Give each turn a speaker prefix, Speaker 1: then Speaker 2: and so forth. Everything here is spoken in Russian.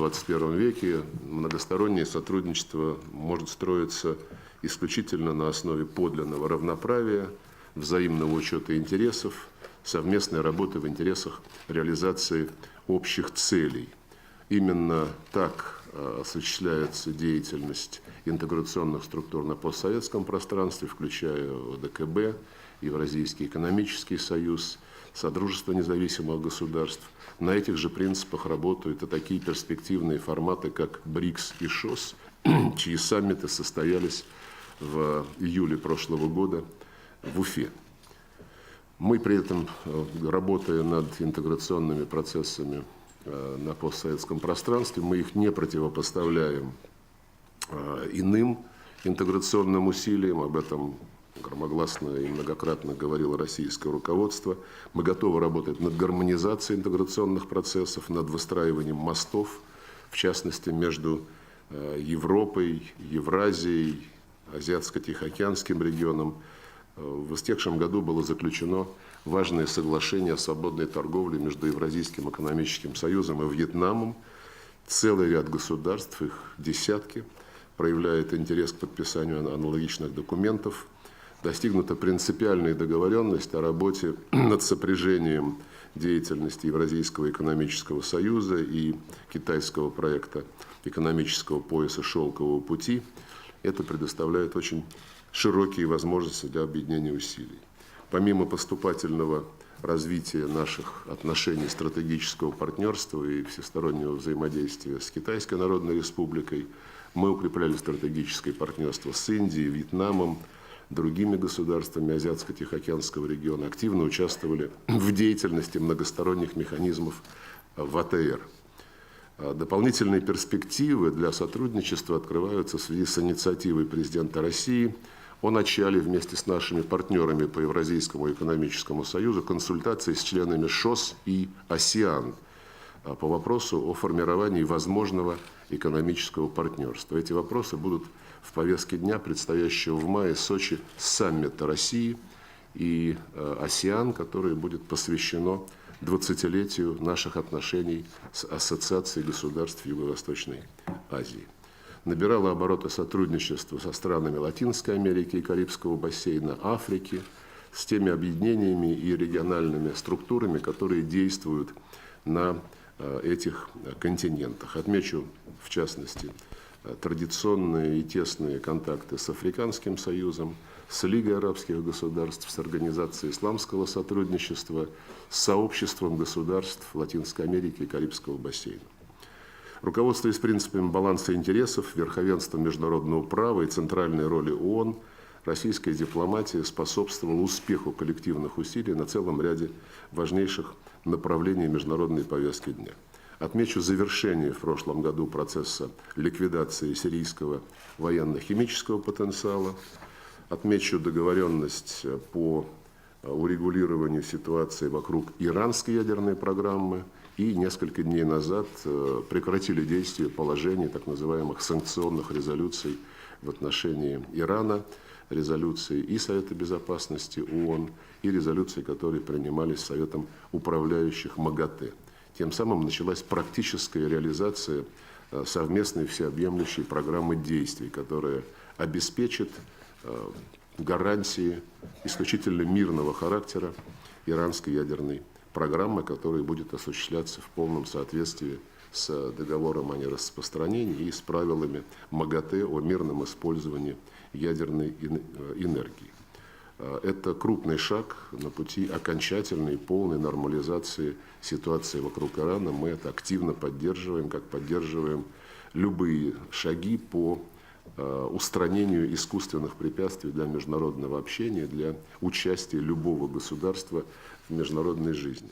Speaker 1: 21 веке многостороннее сотрудничество может строиться исключительно на основе подлинного равноправия, взаимного учета интересов, совместной работы в интересах реализации общих целей. Именно так осуществляется деятельность интеграционных структур на постсоветском пространстве, включая ОДКБ, Евразийский экономический союз, Содружество независимых государств. На этих же принципах работают и такие перспективные форматы, как БРИКС и ШОС, чьи саммиты состоялись в июле прошлого года в Уфе. Мы при этом, работая над интеграционными процессами на постсоветском пространстве, мы их не противопоставляем иным интеграционным усилиям, об этом громогласно и многократно говорило российское руководство. Мы готовы работать над гармонизацией интеграционных процессов, над выстраиванием мостов, в частности, между Европой, Евразией, Азиатско-Тихоокеанским регионом. В истекшем году было заключено важное соглашение о свободной торговле между Евразийским экономическим союзом и Вьетнамом. Целый ряд государств, их десятки, проявляет интерес к подписанию аналогичных документов. Достигнута принципиальная договоренность о работе над сопряжением деятельности Евразийского экономического союза и китайского проекта экономического пояса «Шелкового пути». Это предоставляет очень широкие возможности для объединения усилий. Помимо поступательного развития наших отношений, стратегического партнерства и всестороннего взаимодействия с Китайской Народной Республикой, мы укрепляли стратегическое партнерство с Индией, Вьетнамом, другими государствами Азиатско-Тихоокеанского региона, активно участвовали в деятельности многосторонних механизмов в АТР. Дополнительные перспективы для сотрудничества открываются в связи с инициативой президента России о начале вместе с нашими партнерами по Евразийскому экономическому союзу консультаций с членами ШОС и АСЕАН по вопросу о формировании возможного экономического партнерства. Эти вопросы будут в повестке дня предстоящего в мае в Сочи саммита России и АСЕАН, которое будет посвящено 20-летию наших отношений с Ассоциацией государств Юго-Восточной Азии. Набирало обороты сотрудничество со странами Латинской Америки и Карибского бассейна, Африки, с теми объединениями и региональными структурами, которые действуют на этих континентах. Отмечу, в частности, традиционные и тесные контакты с Африканским союзом, с Лигой арабских государств, с Организацией исламского сотрудничества, с сообществом государств Латинской Америки и Карибского бассейна. Руководствуясь принципами баланса интересов, верховенства международного права и центральной роли ООН, российская дипломатия способствовала успеху коллективных усилий на целом ряде важнейших направлений международной повестки дня. Отмечу завершение в прошлом году процесса ликвидации сирийского военно-химического потенциала. Отмечу договоренность по урегулированию ситуации вокруг иранской ядерной программы. И несколько дней назад прекратили действие положений так называемых санкционных резолюций в отношении Ирана, резолюции и Совета Безопасности ООН, и резолюции, которые принимались Советом управляющих МАГАТЭ. Тем самым началась практическая реализация совместной всеобъемлющей программы действий, которая обеспечит гарантии исключительно мирного характера иранской ядерной программы, которая будет осуществляться в полном соответствии с договором о нераспространении и с правилами МАГАТЭ о мирном использовании ядерной энергии. Это крупный шаг на пути окончательной и полной нормализации ситуации вокруг Ирана. Мы это активно поддерживаем, как поддерживаем любые шаги по устранению искусственных препятствий для международного общения, для участия любого государства в международной жизни.